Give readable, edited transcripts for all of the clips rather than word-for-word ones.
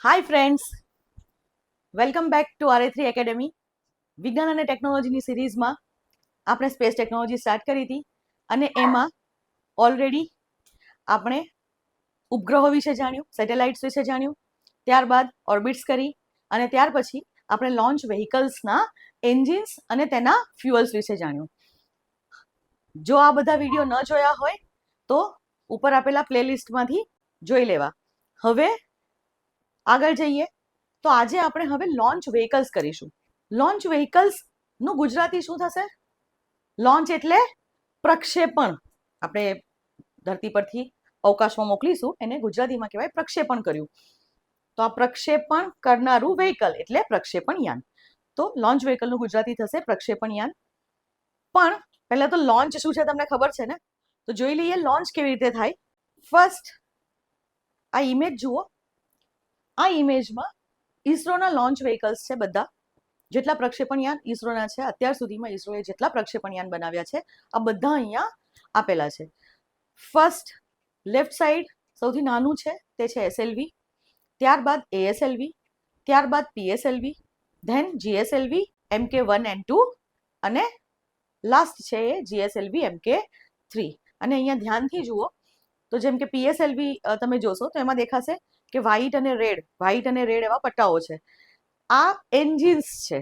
Hi friends, welcome back to RA3 academy. વિજ્ઞાન અને ટેકનોલોજીની સિરીઝમાં આપણે સ્પેસ ટેકનોલોજી સ્ટાર્ટ કરી હતી અને એમાં ઓલરેડી આપણે ઉપગ્રહો વિશે જાણ્યું, સેટેલાઇટ્સ વિશે જાણ્યું, ત્યારબાદ ઓર્બિટ્સ કરી અને ત્યાર પછી આપણે લોન્ચ વ્હીકલ્સના એન્જિન્સ અને તેના ફ્યુઅલ્સ વિશે જાણ્યું. જો આ બધા વિડીયો ન જોયા હોય તો ઉપર આપેલા પ્લેલિસ્ટમાંથી જોઈ લેવા. હવે આગળ જઈએ તો આજે આપણે હવે લોન્ચ વ્હીકલ્સ કરીશું. લોન્ચ વ્હીકલ્સ નું ગુજરાતી શું થશે? લોન્ચ એટલે પ્રક્ષેપણ. આપણે ધરતી પરથી અવકાશમાં મોકલીશું એને ગુજરાતીમાં કહેવાય પ્રક્ષેપણ કર્યું. તો આ પ્રક્ષેપણ કરનારું વ્હીકલ એટલે પ્રક્ષેપણ યાન. તો લોન્ચ વ્હીકલનું ગુજરાતી થશે પ્રક્ષેપણ યાન. પણ પહેલા તો લોન્ચ શું છે તમને ખબર છે ને? તો જોઈ લઈએ લોન્ચ કેવી રીતે થાય. ફર્સ્ટ આ ઇમેજ જુઓ. આ ઇમેજમાં ઈસરોના લોન્ચ વ્હીકલ્સ છે. બધા જેટલા પ્રક્ષેપણ યાન ઈસરોના છે અત્યાર સુધીમાં ઈસરોએ જેટલા પ્રક્ષેપણ યાન બનાવ્યા છે આ બધા અહીંયા આપેલા છે. ફર્સ્ટ લેફ્ટ સાઈડ સૌથી નાનું છે તે છે SLV, ત્યારબાદ ASLV, ત્યારબાદ PSLV, than GSLV Mk1 and 2 અને લાસ્ટ છે એ GSLV Mk3. અને અહીંયા ધ્યાનથી જુઓ તો જેમ કે PSLV તમે જોશો તો એમાં દેખાશે કે વ્હાઈટ અને રેડ એવા પટ્ટાઓ છે. આ એન્જિન્સ છે,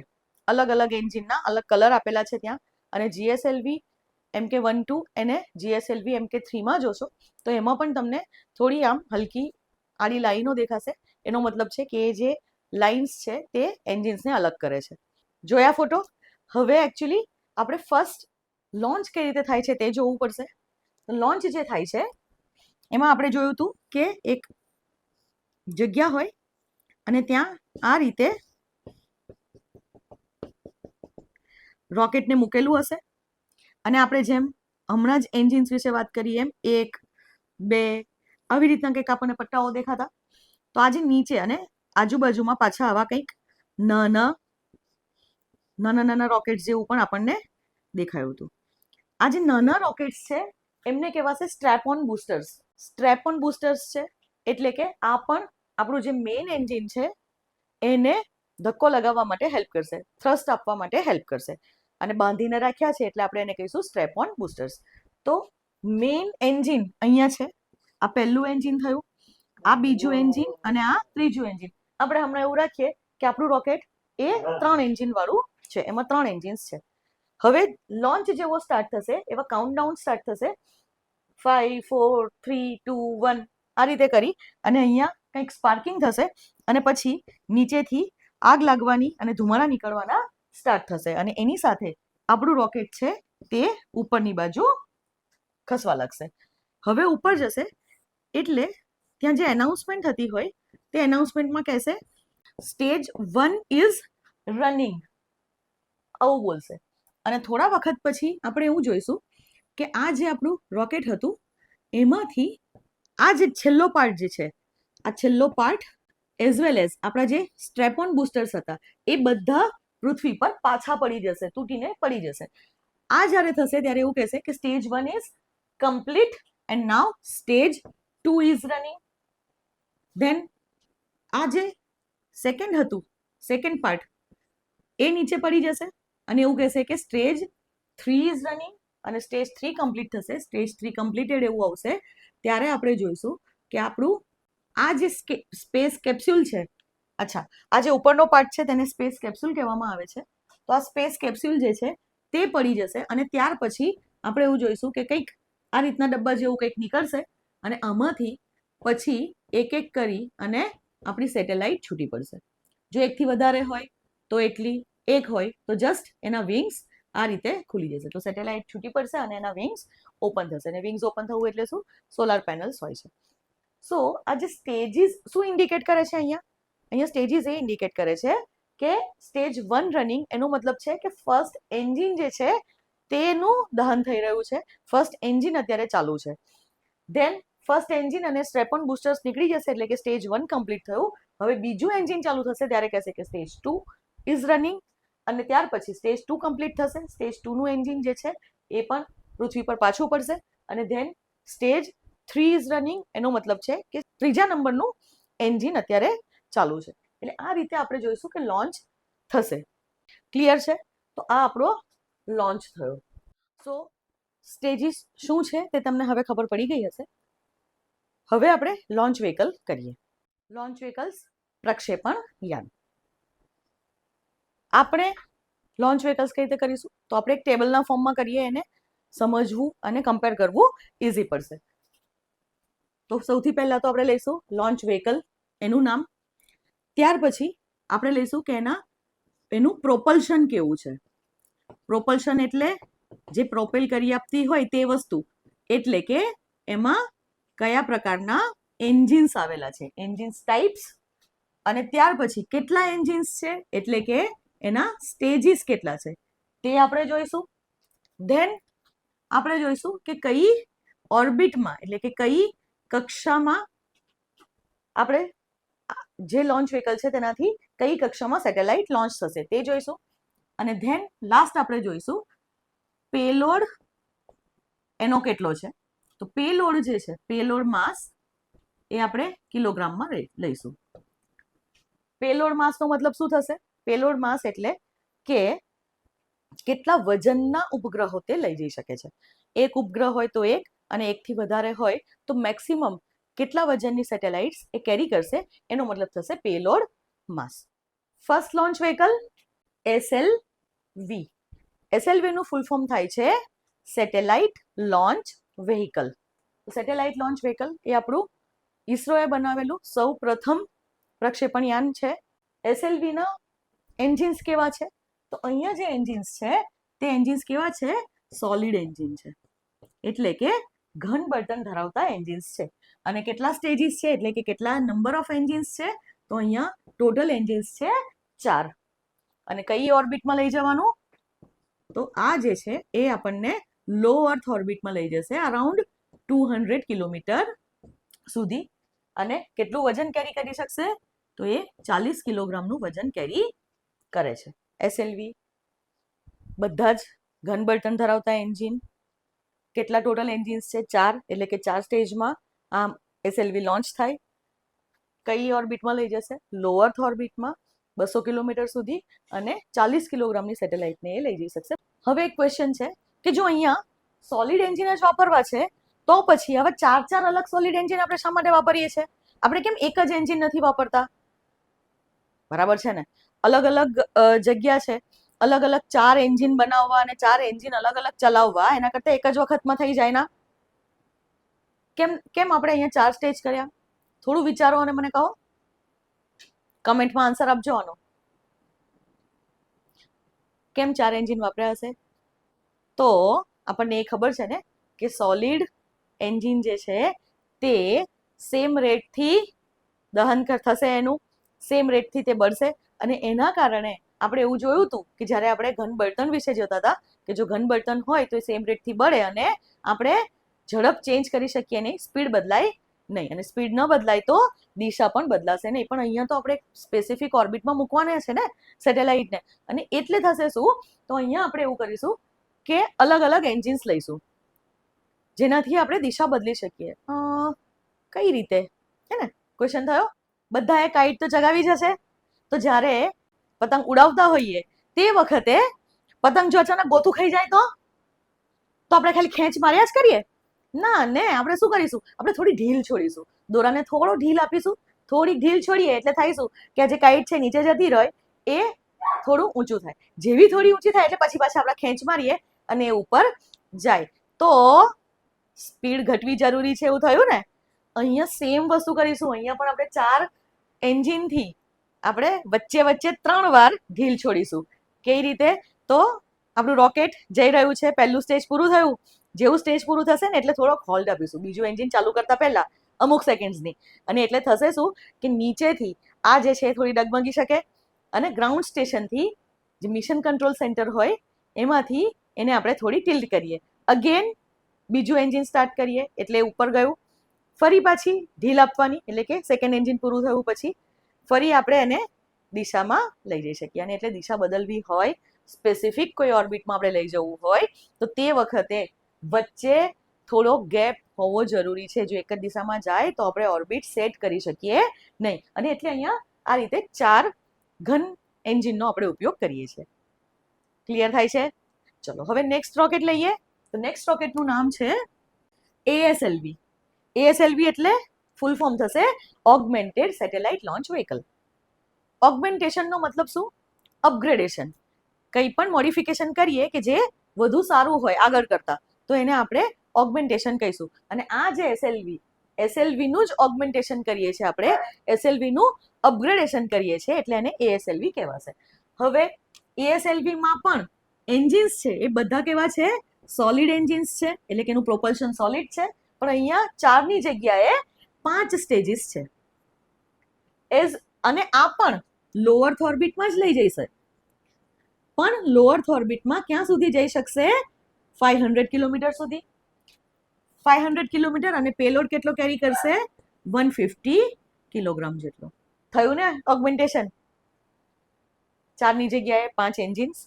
અલગ અલગ એન્જિનના અલગ કલર આપેલા છે ત્યાં. અને GSLV Mk1 2 અને GSLV Mk3 માં જોશો તો એમાં પણ તમને થોડી આમ હલકી આડી લાઈનો દેખાશે. એનો મતલબ છે કે એ જે લાઇન્સ છે તે એન્જિન્સને અલગ કરે છે. જોયા ફોટો? હવે એકચ્યુઅલી આપણે ફર્સ્ટ લોન્ચ કઈ રીતે થાય છે તે જોવું પડશે. લોન્ચ જે થાય છે એમાં આપણે જોયું હતું કે એક જગ્યા હોય અને ત્યાં આ રીતે રોકેટને મૂકેલું હશે અને આપણે જેમ હમણાં જ એન્જિન્સ વિશે વાત કરી એમ 1 2 આવી રીતના કંઈક આપણને પટ્ટાઓ દેખાતા. તો આજે નીચે અને આજુબાજુમાં પાછા આવા કંઈક નાના રોકેટ્સ જેવું પણ આપણને દેખાયું હતું. આ જે નાના રોકેટ્સ છે એમને કહેવાશે સ્ટ્રેપ ઓન બૂસ્ટર્સ. સ્ટ્રેપ ઓન બૂસ્ટર્સ છે એટલે કે આ પણ આપણું જે મેઇન એન્જિન છે એને ધક્કો લગાવવા માટે હેલ્પ કરશે, થ્રસ્ટ આપવા માટે હેલ્પ કરશે. અને બાંધીને રાખ્યા છે એટલે આપણે એને કહીશું સ્ટ્રેપ ઓન બૂસ્ટર્સ. તો મેઇન એન્જિન અહીંયા છે. આ પહેલું એન્જિન થયું, આ બીજું એન્જિન અને આ ત્રીજું એન્જિન. આપણે હમણાં એવું રાખીએ કે આપણું રોકેટ એ 3 એન્જિન વાળું છે, એમાં 3 એન્જિન્સ છે. હવે લોન્ચ જેવો સ્ટાર્ટ થશે એવા કાઉન્ટડાઉન સ્ટાર્ટ થશે. 5 4 3 2 1 આ રીતે કરી અને અહીંયા કંઈક સ્પાર્કિંગ થશે અને પછી નીચેથી આગ લાગવાની અને ધુમાડા નીકળવાના સ્ટાર્ટ થશે અને એની સાથે આપણું રોકેટ છે તે ઉપરની બાજુ ખસવા લાગશે. હવે ઉપર જશે એટલે ત્યાં જે એનાઉન્સમેન્ટ થતી હોય તે એનાઉન્સમેન્ટમાં કહેશે સ્ટેજ 1 ઇઝ રનિંગ, આવું બોલશે. અને થોડા વખત પછી આપણે એવું જોઈશું કે આ જે આપણું રોકેટ હતું એમાંથી આ જે છેલ્લો પાર્ટ જે છે, આ છેલ્લો પાર્ટ એઝ વેલ એઝ આપણા જે સ્ટ્રેપ ઓન બૂસ્ટર્સ હતા એ બધા પૃથ્વી પર પાછા પડી જશે, તૂટીને પડી જશે. આ જ્યારે થશે ત્યારે એવું કહેશે કે stage 1 is complete and now stage 2 is running. Then આ જે સેકન્ડ હતું, સેકન્ડ પાર્ટ એ નીચે પડી જશે અને એવું કહેશે કે સ્ટેજ 3 ઇઝ રનિંગ અને સ્ટેજ 3 કમ્પ્લીટ થશે. સ્ટેજ 3 કમ્પ્લીટેડ એવું આવશે ત્યારે આપણે જોઈશું કે આપણું આ જે સ્પેસ કેપ્સ્યુલ છે, અચ્છા આ જે ઉપરનો પાર્ટ છે તેને સ્પેસ કેપ્સ્યુલ કહેવામાં આવે છે. તો આ સ્પેસ કેપ્સ્યુલ જે છે તે પડી જશે અને ત્યાર પછી આપણે એવું જોઈશું કે કંઈક આ રીતના ડબ્બા જેવું કંઈક નીકળશે અને આમાંથી પછી એક એક કરી અને આપણી સેટેલાઇટ છૂટી પડશે. જો એકથી વધારે હોય તો એટલી, એક હોય તો જસ્ટ એના વિંગ્સ આ રીતે ખુલી જશે. તો સેટેલાઇટ છૂટી પડશે અને એના વિંગ્સ ઓપન થશે. અને વિંગ્સ ઓપન થવું એટલે શું? સોલાર પેનલ્સ હોય છે. સો આ જે સ્ટેજીસ શું ઇન્ડિકેટ કરે છે અહીંયા સ્ટેજીસ એ ઇન્ડિકેટ કરે છે કે સ્ટેજ 1 રનિંગ, એનો મતલબ છે કે ફર્સ્ટ એન્જિન જે છે તેનું દહન થઈ રહ્યું છે. ફર્સ્ટ એન્જિન અત્યારે ચાલુ છે. ધેન ફર્સ્ટ એન્જિન અને સ્ટ્રેપ ઓન બૂસ્ટર્સ નીકળી જશે એટલે કે સ્ટેજ 1 કમ્પ્લીટ થયું. હવે બીજું એન્જિન ચાલુ થશે ત્યારે કહેશે કે સ્ટેજ 2 ઇઝ રનિંગ અને ત્યાર પછી સ્ટેજ 2 કમ્પ્લીટ થશે. સ્ટેજ 2 નું એન્જિન જે છે એ પણ પૃથ્વી પર પાછું પડશે અને ધેન સ્ટેજ 3 ઇઝ રનિંગ, એનો મતલબ છે કે ત્રીજા નંબરનું એન્જિન અત્યારે ચાલુ છે. એટલે આ રીતે આપણે જોઈશું કે લોન્ચ થશે. ક્લિયર છે? તો આ આપણો લોન્ચ થયો. સો સ્ટેજીસ શું છે તે તમને હવે ખબર પડી ગઈ હશે. હવે આપણે લોન્ચ વ્હીકલ કરીએ. લોન્ચ વ્હીકલ્સ પ્રક્ષેપણ યાન. આપણે લોન્ચ વ્હીકલ્સ કઈ રીતે કરીશું? તો આપણે એક ટેબલના ફોર્મમાં કરીએ, એને સમજવું અને કમ્પેર કરવું ઇઝી પડશે. તો સૌથી પહેલા તો આપણે લઈશું લોન્ચ વ્હીકલ, એનું નામ. ત્યાર પછી આપણે લઈશું કે એનું પ્રોપલ્શન કેવું છે. પ્રોપલ્શન એટલે જે પ્રોપેલ કરી આપતી હોય તે વસ્તુ, એટલે કે એમાં કયા પ્રકારના એન્જિન્સ આવેલા છે, એન્જિન્સ ટાઈપ્સ. અને ત્યાર પછી કેટલા એન્જિન્સ છે, એટલે કે એના સ્ટેજીસ કેટલા છે તે આપણે જોઈશું. ધેન આપણે જોઈશું કે કઈ ઓર્બિટમાં, એટલે કે કઈ કક્ષામાં આપણે જે લોન્ચ વ્હીકલ છે તેનાથી કઈ કક્ષામાં સેટેલાઇટ લોન્ચ થશે તે જોઈશું. અને ધેન લાસ્ટ આપણે જોઈશું પેલોડ એનો કેટલો છે. તો પેલોડ જે છે, પેલોડ માસ, એ આપણે કિલોગ્રામમાં લઈશું. પેલોડ માસનો મતલબ શું થશે? પેલોડ માસ એટલે કે કેટલા વજનના ઉપગ્રહો તે લઈ જઈ શકે છે. એક ઉપગ્રહ હોય તો એક, અને એકથી વધારે હોય તો મેક્સિમમ કેટલા વજનની સેટેલાઇટ્સ એ કેરી કરશે, એનો મતલબ થશે payload mass. First launch vehicle SLV. SLV નું ફૂલ ફોર્મ થાય છે satellite launch vehicle. Satellite launch vehicle એ આપણું ઈસરોએ બનાવેલું સૌ પ્રથમ પ્રક્ષેપણ યાન છે. SLV ના એન્જિન્સ કેવા છે? તો અહીંયા જે એન્જિન્સ છે તે એન્જિન્સ કેવા છે? સોલિડ એન્જિન છે, એટલે કે ઘન બળતણ ધરાવતા એન્જિન્સ છે. અને કેટલા સ્ટેજીસ છે, એટલે કે કેટલા નંબર ઓફ એન્જિન્સ છે? તો અહીંયા ટોટલ એન્જિન્સ છે 4. અને કઈ ઓર્બિટમાં લઈ જવાનું? તો આ જે છે એ આપણને લો અર્થ ઓર્બિટમાં લઈ જશે, અરાઉન્ડ 200 કિલોમીટર સુધી. અને કેટલું વજન કેરી કરી શકશે? તો એ 40 કિલોગ્રામનું વજન કેરી કરે છે. SLV બધા જ ઘન બળતણ ધરાવતા એન્જિન. કેટલા ટોટલ એન્જિન્સ છે? 4, એટલે કે 4 સ્ટેજમાં આ SLV લોન્ચ થાય. કઈ ઓર્બિટમાં લઈ જશે? લો અર્થ ઓર્બિટમાં 200 કિલોમીટર સુધી, અને 40 કિલોગ્રામની સેટેલાઇટને એ લઈ જઈ શકશે. હવે એક ક્વેશ્ચન છે કે જો અહીંયા સોલિડ એન્જિન જ વાપરવા છે તો પછી હવે 4 અલગ સોલિડ એન્જિન આપણે શા માટે વાપરીએ છીએ? આપણે કેમ એક જ એન્જિન નથી વાપરતા? બરાબર છે ને? અલગ અલગ જગ્યા છે, અલગ અલગ 4 એન્જિન બનાવવા અને 4 એન્જિન અલગ અલગ ચલાવવા, એના કરતા એક જ વખતમાં થઈ જાય ના? કેમ આપણે અહીંયા 4 સ્ટેજ કર્યા? થોડું વિચારો અને મને કહો. કમેન્ટમાં આન્સર આપજો આનો. કેમ 4 એન્જિન વાપર્યા હશે? તો આપણને એ ખબર છે ને કે સોલિડ એન્જિન જે છે તે સેમ રેટથી દહન થશે, એનું સેમ રેટથી તે બળશે. અને એના કારણે આપણે એવું જોયું હતું કે જ્યારે આપણે ઘન બળતણ વિશે જોતા હતા કે જો ઘન બળતણ હોય તો એ સેમ રેટથી બળે અને આપણે ઝડપ ચેન્જ કરી શકીએ નહીં, સ્પીડ બદલાય નહીં. અને સ્પીડ ન બદલાય તો દિશા પણ બદલાશે નહીં. પણ અહીંયા તો આપણે સ્પેસિફિક ઓર્બિટમાં મૂકવાના છે ને સેટેલાઇટને, અને એટલે થશે શું? તો અહીંયા આપણે એવું કરીશું કે અલગ અલગ એન્જિન્સ લઈશું જેનાથી આપણે દિશા બદલી શકીએ. કઈ રીતે? હે ને? ક્વેશ્ચન થયો. બધાએ કાઇટ તો ચગાવી જશે. તો જ્યારે પતંગ ઉડાવતા હોઈએ તે વખતે પતંગ જો અચાનક ગોથું ખાઈ જાય તો આપણે ખાલી ખેંચ માર્યા જ કરીએ ના ને? આપણે શું કરીશું? આપણે થોડી ઢીલ છોડીશું, દોરાને થોડો ઢીલ આપીશું. થોડીક ઢીલ છોડીએ એટલે થાયશું કે આ જે કાઇટ છે નીચે જતી રહે એ થોડું ઊંચું થાય. જેવી થોડી ઊંચી થાય એટલે પછી પાછા આપણે ખેંચ મારીએ અને એ ઉપર જાય. તો સ્પીડ ઘટવી જરૂરી છે, એવું થયું ને? અહીંયા સેમ વસ્તુ કરીશું. અહીંયા પણ આપણે 4 એન્જિનથી આપણે વચ્ચે વચ્ચે 3 વાર ઢીલ છોડીશું. કઈ રીતે? તો આપણું રોકેટ જઈ રહ્યું છે, પહેલું સ્ટેજ પૂરું થયું, જેવું સ્ટેજ પૂરું થશે ને એટલે થોડોક હોલ્ડ આપીશું બીજું એન્જિન ચાલુ કરતા પહેલા અમુક સેકન્ડ્સની. અને એટલે થશે શું કે નીચેથી આ જે છે થોડી ડગમગી શકે, અને ગ્રાઉન્ડ સ્ટેશનથી જે મિશન કંટ્રોલ સેન્ટર હોય એમાંથી એને આપણે થોડી ટિલ્ટ કરીએ. અગેન બીજું એન્જિન સ્ટાર્ટ કરીએ એટલે ઉપર ગયું. ફરી પાછી ઢીલ આપવાની, એટલે કે સેકન્ડ એન્જિન પૂરું થયું પછી ફરી આપણે એને દિશામાં લઈ જઈ શકીએ. અને એટલે દિશા બદલવી હોય, સ્પેસિફિક કોઈ ઓર્બિટમાં આપણે લઈ જવું હોય તો તે વખતે વચ્ચે થોડો ગેપ હોવો જરૂરી છે. જો એક જ દિશામાં જાય તો આપણે ઓર્બિટ સેટ કરી શકીએ નહીં. અને એટલે અહીંયા આ રીતે 4 ઘન એન્જિનનો આપણે ઉપયોગ કરીએ છીએ. ક્લિયર થાય છે? ચલો હવે નેક્સ્ટ રોકેટ લઈએ. તો નેક્સ્ટ રોકેટનું નામ છે ASLV. ASLV એટલે ફૂલ ફોર્મ થશે ઓગમેન્ટેડ સેટેલાઇટ લોન્ચ વ્હીકલ. ઓગમેન્ટેશનનો મતલબ શું? અપગ્રેડેશન. કંઈ પણ મોડિફિકેશન કરીએ કે જે વધુ સારું હોય આગળ કરતા, તો એને આપણે ઓગમેન્ટેશન કહીશું. અને આ જે એસએલવીનું જ ઓગમેન્ટેશન કરીએ છીએ આપણે, એસએલવીનું અપગ્રેડેશન કરીએ છીએ, એટલે એને ASLV કહેવાશે. હવે ASLVમાં પણ એન્જિન્સ છે એ બધા કેવા છે? સોલિડ એન્જિન્સ છે, એટલે કે એનું પ્રોપલ્શન સોલિડ છે. પણ અહીંયા 4ની જગ્યાએ 5 સ્ટેજીસ છે. અને આ પણ લોઅર્થ ઓર્બિટમાં જ લઈ જઈશે. પણ લોઅર્થ ઓર્બિટમાં ક્યાં સુધી જઈ શકશે? 500 કિલોમીટર સુધી. 500 કિલોમીટર, અને પેલોડ કેટલો કેરી કરશે? 150 કિલોગ્રામ જેટલો. થયું ને ઓગમેન્ટેશન? 4ની જગ્યાએ 5 એન્જિન્સ.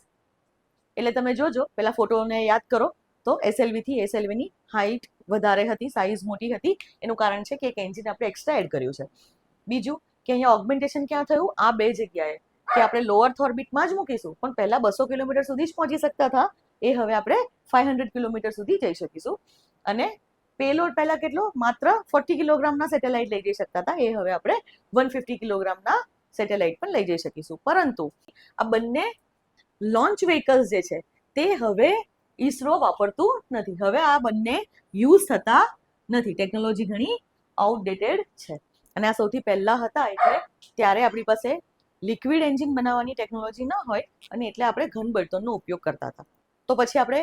એટલે તમે જોજો, પેલા ફોટોને યાદ કરો તો એસએલવી થી એસએલવીની હાઈટ વધારે હતી, સાઇઝ મોટી હતી. એનું કારણ છે કે એક એન્જિન આપણે એક્સ્ટ્રા એડ કર્યું છે. બીજું કે અહીંયા ઓગમેન્ટેશન ક્યાં થયું? આ 2 જગ્યાએ, કે આપણે લોઅર્થ ઓર્બિટમાં જ મૂકીશું, પણ પહેલા 200 કિલોમીટર સુધી જ પહોંચી શકતા હતા, એ હવે આપણે 500 કિલોમીટર સુધી જઈ શકીશું. અને પેલોડ પહેલા કેટલો? માત્ર 40 કિલોગ્રામના સેટેલાઇટ લઈ જઈ શકતા હતા, એ હવે આપણે 150 કિલોગ્રામના સેટેલાઇટ પણ લઈ જઈ શકીશું. પરંતુ આ બંને લોન્ચ વ્હીકલ્સ જે છે તે હવે ઈસરો વાપરતું નથી. હવે આ બંને યુઝ થતા નથી. ટેકનોલોજી ઘણી આઉટડેટેડ છે. અને આ સૌથી પહેલા હતા, એટલે ત્યારે આપણી પાસે લિક્વિડ એન્જિન બનાવવાની ટેકનોલોજી ન હોય, અને એટલે આપણે ઘન બળતણનો ઉપયોગ કરતા હતા. તો પછી આપણે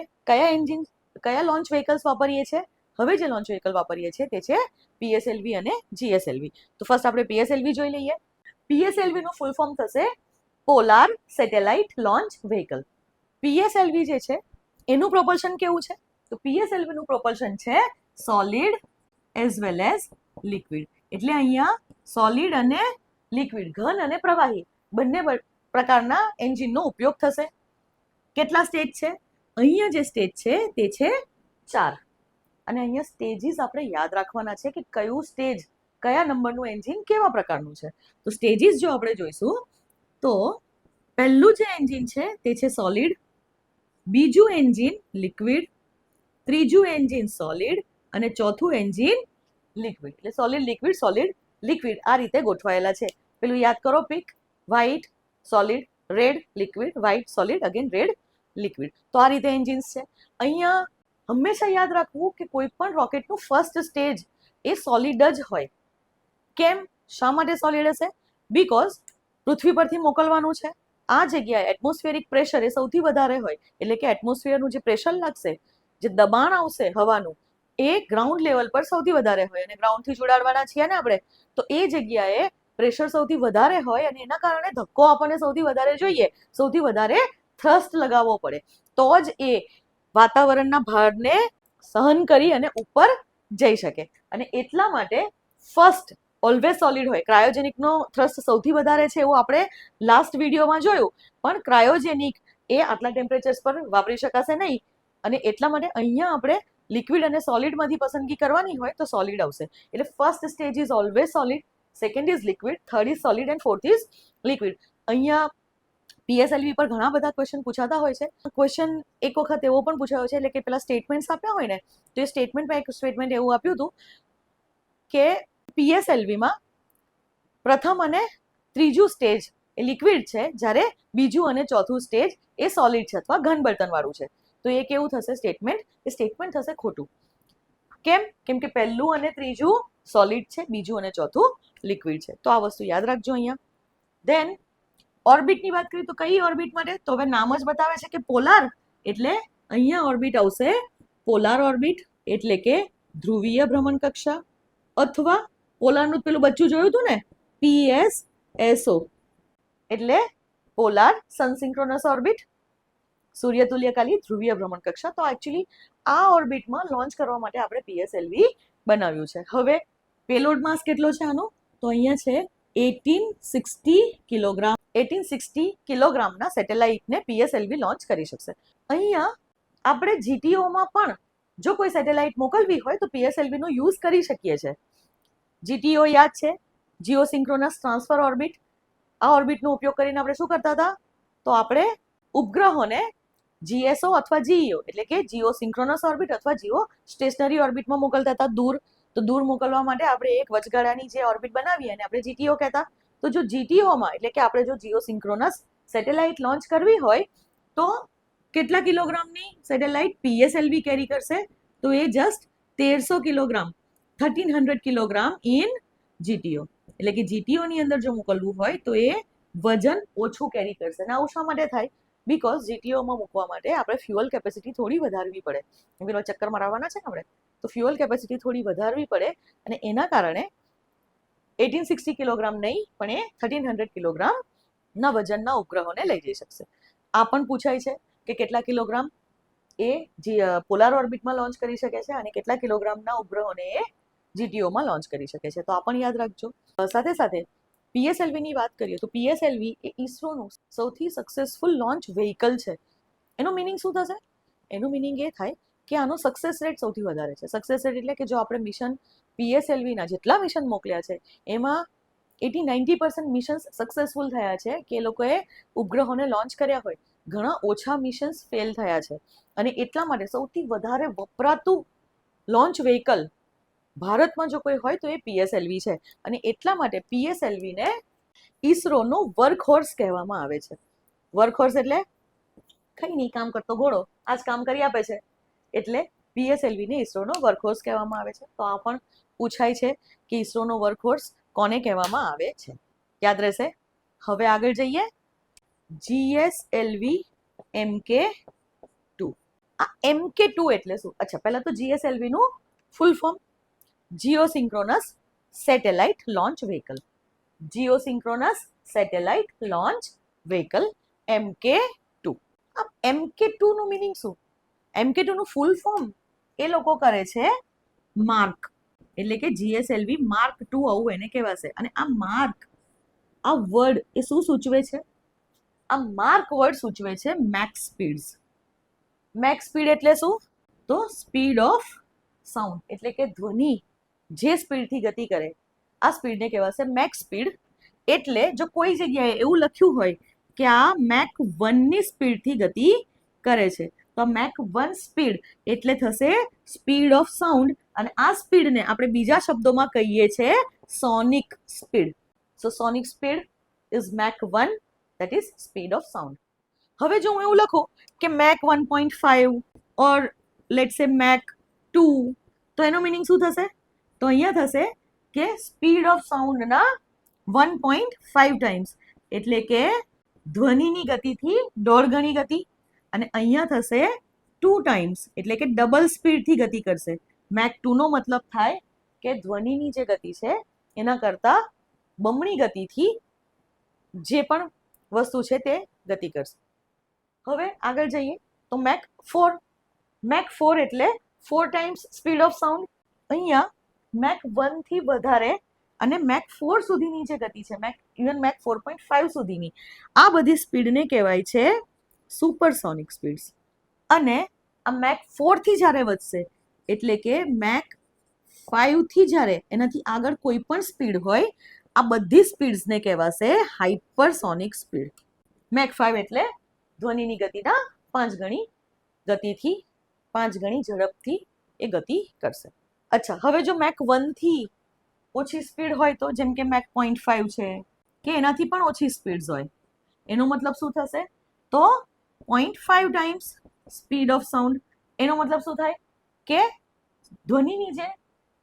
કયા લોન્ચ વ્હીકલ્સ વાપરીએ છીએ? હવે જે લોન્ચ વ્હીકલ વાપરીએ છીએ તે છે PSLV અને GSLV. તો ફર્સ્ટ આપણે PSLV જોઈ લઈએ. PSLV નું ફૂલ ફોર્મ થશે polar satellite launch vehicle. PSLV જે છે એનું પ્રોપલ્શન કેવું છે? તો PSLV નું પ્રોપલ્શન છે solid as well as liquid. એટલે અહીંયા સોલિડ અને લિક્વિડ, ઘન અને પ્રવાહી, બંને પ્રકારના એન્જિનનો ઉપયોગ થશે. કેટલા સ્ટેજ છે? અહીંયા જે સ્ટેજ છે તે છે 4. અને અહીંયા સ્ટેજીસ આપણે યાદ રાખવાના છે કે કયું સ્ટેજ, કયા નંબરનું એન્જિન કેવા પ્રકારનું છે. તો સ્ટેજીસ જો આપણે જોઈશું તો પહેલું જે એન્જિન છે તે છે સોલિડ, બીજું એન્જિન લિક્વિડ, ત્રીજું એન્જિન સોલિડ, અને ચોથું એન્જિન લિક્વિડ. એટલે સોલિડ લિક્વિડ, સોલિડ લિક્વિડ, આ રીતે ગોઠવાયેલા છે. પેલું યાદ કરો, pink, white, solid, red, liquid, white, solid, again red, liquid. તો આ રીતે એન્જિન્સ છે. અહીંયા હંમેશા યાદ રાખવું કે કોઈ પણ રોકેટનું ફર્સ્ટ સ્ટેજ એ સોલિડ જ હોય. કેમ? શા માટે સોલિડ હશે? બીકોઝ પૃથ્વી પરથી મોકલવાનું છે. આ જગ્યાએ એટમોસ્ફિયરિક પ્રેશર એ સૌથી વધારે હોય. એટલે કે એટમોસ્ફિયરનું જે પ્રેશર લાગશે, જે દબાણ આવશે હવાનું, એ ગ્રાઉન્ડ લેવલ પર સૌથી વધારે હોય. અને ગ્રાઉન્ડથી જોડાડવાના છીએ ને આપણે, તો એ જગ્યાએ પ્રેશર સૌથી વધારે હોય, અને એના કારણે ધક્કો આપણને સૌથી વધારે જોઈએ, સૌથી વધારે થ્રસ્ટ લગાવવો પડે, તો જ એ વાતાવરણના ભારને સહન કરી અને ઉપર જઈ શકે. અને એટલા માટે ફર્સ્ટ ઓલવેઝ સોલિડ હોય. ક્રાયોજેનિકનો થ્રસ્ટ સૌથી વધારે છે એવું આપણે લાસ્ટ વિડીયોમાં જોયું, પણ ક્રાયોજેનિક એ આટલા ટેમ્પરેચર્સ પર વાપરી શકાશે નહીં. અને એટલા માટે અહીંયા આપણે લિક્વિડ અને સોલિડમાંથી પસંદગી કરવાની હોય તો સોલિડ આવશે. એટલે first stage is always solid, second is liquid, third is solid, and fourth is liquid. અહીંયા PSLV પર ઘણા બધા ક્વેશ્ચન પૂછાતા હોય છે. ક્વેશ્ચન એક વખત એવો પણ પૂછાયો છે, એટલે કે પેલા સ્ટેટમેન્ટ્સ આપ્યા હોય ને, તો એ સ્ટેટમેન્ટમાં એક સ્ટેટમેન્ટ એવું આપ્યું હતું કે PSLVમાં પ્રથમ અને ત્રીજું સ્ટેજ એ લિક્વિડ છે, જ્યારે બીજું અને ચોથું સ્ટેજ એ સોલિડ છે અથવા ઘન બળતણવાળું છે. તો એ કેવું થશે સ્ટેટમેન્ટ? એ સ્ટેટમેન્ટ થશે ખોટું. કેમ? કેમ કે પહેલું અને ત્રીજું સોલિડ છે, બીજું અને ચોથું લિક્વિડ છે. તો આ વસ્તુ યાદ રાખજો અહીંયા. દેન ઓર્બિટની વાત કરીએ તો કઈ ઓર્બિટ માટે? તો હવે નામ જ બતાવે છે કે પોલાર, એટલે અહીંયા ઓર્બિટ આવશે પોલાર ઓર્બિટ, એટલે કે ધ્રુવીય ભ્રમણકક્ષા. અથવા પોલારનું પેલું બચ્ચું જોયું હતું ને, PSSO, એટલે પોલાર સનસિન્ક્રોનસ ઓર્બિટ, સૂર્યતુલ્યકાલી ધ્રુવીય ભ્રમણકક્ષા. તો એકચ્યુઅલી આ ઓર્બિટમાં લોન્ચ કરવા માટે આપણે PSLV બનાવ્યું છે. હવે પેલોડ માસ કેટલો છે આનો? તો અહીંયા છે 1860 કિલોગ્રામના સેટેલાઇટને PSLV લોન્ચ કરી શકશે. અહીંયા આપણે GTOમાં પણ જો કોઈ સેટેલાઇટ મોકલવી હોય તો PSLV નો યુઝ કરી શકીએ છીએ. GTO યાદ છે, જીઓસિન્ક્રોનસ ટ્રાન્સફર ઓર્બિટ. આ ઓર્બિટનો ઉપયોગ કરીને આપણે શું કરતા હતા? તો આપણે ઉપગ્રહોને જીએસઓ અથવા જીઈઓ એટલે કે જીઓ સિંક્રોનસ ઓર્બિટ અથવા જીઓ સ્ટેશનરી ઓર્બિટમાં મોકલતા હતા દૂર. તો દૂર મોકલવા માટે આપણે એક વચગાળાની જે ઓર્બિટ બનાવીએ અને આપણે જીટીઓ કહેતા. તો જો જીટીઓમાં એટલે કે આપણે જો જીઓ સિંક્રોનસ સેટેલાઇટ લોન્ચ કરવી હોય તો કેટલા કિલોગ્રામની સેટેલાઇટ પીએસએલવી કેરી કરશે? તો એ જસ્ટ 1300 કિલોગ્રામ, 1300 કિલોગ્રામ ઇન જીટીઓ. એટલે કે જીટીઓની અંદર જો મોકલવું હોય તો એ વજન ઓછું કેરી કરશે. અને આવું શા માટે થાય? બીકોઝ જીટીઓમાં મૂકવા માટે આપણે ફ્યુઅલ કેપેસિટી થોડી વધારવી પડે. કેમ કે ચક્કર મારવાના છે ને આપણે, તો ફ્યુઅલ કેપેસિટી થોડી વધારવી પડે અને એના કારણે 1860 કિલોગ્રામ નહીં પણ એ 1300 કિલોગ્રામના વજનના ઉપગ્રહોને લઈ જઈ શકશે. આ પણ પૂછાય છે કે કેટલા કિલોગ્રામ એ પોલાર ઓર્બિટમાં લોન્ચ કરી શકે છે અને કેટલા કિલોગ્રામના ઉપગ્રહોને એ જીટીઓમાં લોન્ચ કરી શકે છે. તો આ પણ યાદ રાખજો. સાથે સાથે પીએસએલવીની વાત કરીએ તો પીએસએલવી એ ઈસરોનું સૌથી સક્સેસફુલ લોન્ચ વ્હીકલ છે. એનું મિનિંગ શું થશે? એનું મિનિંગ એ થાય કે આનો સક્સેસ રેટ સૌથી વધારે છે. સક્સેસ રેટ એટલે કે જો આપણે મિશન પીએસએલવીના જેટલા મિશન મોકલ્યા છે એમાં 80-90% મિશન્સ સક્સેસફુલ થયા છે કે એ લોકોએ ઉપગ્રહોને લોન્ચ કર્યા હોય. ઘણા ઓછા મિશન્સ ફેલ થયા છે અને એટલા માટે સૌથી વધારે વપરાતું લોન્ચ વ્હીકલ ભારતમાં જો કોઈ હોય તો એ પીએસએલવી છે. અને એટલા માટે પીએસએલવીને ઈસરોનો વર્કહોર્સ કહેવામાં આવે છે. વર્કહોર્સ એટલે કઈ નહીં, કામ કરતો ઘોડો, આ જ કામ કરી આપે છે, એટલે પીએસએલવીને ઈસરોનો વર્કહોર્સ કહેવામાં આવે છે. તો આ પણ પૂછાય છે કે ઈસરોનો વર્કહોર્સ કોને કહેવામાં આવે છે. યાદ રહેશે. હવે આગળ જઈએ. GSLV MK2. આ MK2 એટલે શું? અચ્છા, પહેલા તો જીએસએલવી નું full form geosynchronous satellite launch vehicle. Geosynchronous satellite launch vehicle MK2. આ MK2 નું મિનિંગ શું? MK2 નું ફૂલ ફોર્મ એ લોકો કરે છે માર્ક, એટલે કે જીએસએલવી માર્ક 2 આવું એને કહેવાશે. અને આ માર્ક, આ વર્ડ એ શું સૂચવે છે? આ માર્ક વર્ડ સૂચવે છે મેક્સ સ્પીડ્સ. મેક્સ સ્પીડ એટલે શું? તો સ્પીડ ઓફ સાઉન્ડ, એટલે કે ધ્વનિ જે સ્પીડથી ગતિ કરે આ સ્પીડને કહેવાશે મેક્સ સ્પીડ. એટલે જો કોઈ જગ્યાએ એવું લખ્યું હોય કે આ મેક 1 ની સ્પીડથી ગતિ કરે છે તો આ મેક 1 સ્પીડ એટલે થશે સ્પીડ ઓફ સાઉન્ડ. અને આ સ્પીડને આપણે બીજા શબ્દોમાં કહીએ છીએ sonic speed. So sonic speed is make 1, that is speed of sound. હવે જો હું એવું લખું કે મેક 1.5 ઓર લેટ્સ સે મેક 2 તો એનો મિનિંગ શું થશે? તો અહીંયા થશે કે સ્પીડ ઓફ સાઉન્ડના 1.5 ટાઈમ્સ, એટલે કે ધ્વનિની ગતિથી 1.5 ગણી ગતિ. અને અહીંયા થશે 2 ટાઈમ્સ, એટલે કે ડબલ સ્પીડથી ગતિ કરશે. મેક 2 નો મતલબ થાય કે ધ્વનિની જે ગતિ છે એના કરતા બમણી ગતિથી જે પણ વસ્તુ છે તે ગતિ કરશે. હવે આગળ જઈએ તો મેક 4. મેક 4 એટલે 4 ટાઈમ્સ સ્પીડ ઓફ સાઉન્ડ. અહીંયા મેક 1 થી વધારે અને મેક 4 સુધીની જે ગતિ છે, ઇવન મેક 4.5 સુધીની, આ બધી સ્પીડને કહેવાય છે સુપરસોનિક સ્પીડ્સ. અને આ મેક 4 થી જ્યારે વધશે એટલે કે મેક 5 થી જ્યારે એનાથી આગળ કોઈ પણ સ્પીડ હોય આ બધી સ્પીડ્સને કહેવાશે હાઇપરસોનિક સ્પીડ. મેક 5 એટલે ધ્વનિની ગતિના 5 ગણી ગતિથી, 5 ગણી ઝડપથી એ ગતિ કરશે. અચ્છા, હવે જો મેક 1 થી ઓછી સ્પીડ હોય તો, જેમ કે મેક 0.5 છે કે એનાથી પણ ઓછી સ્પીડ્સ હોય, એનો મતલબ શું થશે? તો 0.5 ટાઈમ્સ સ્પીડ ઓફ સાઉન્ડ. એનો મતલબ શું થાય કે ધ્વનિની જે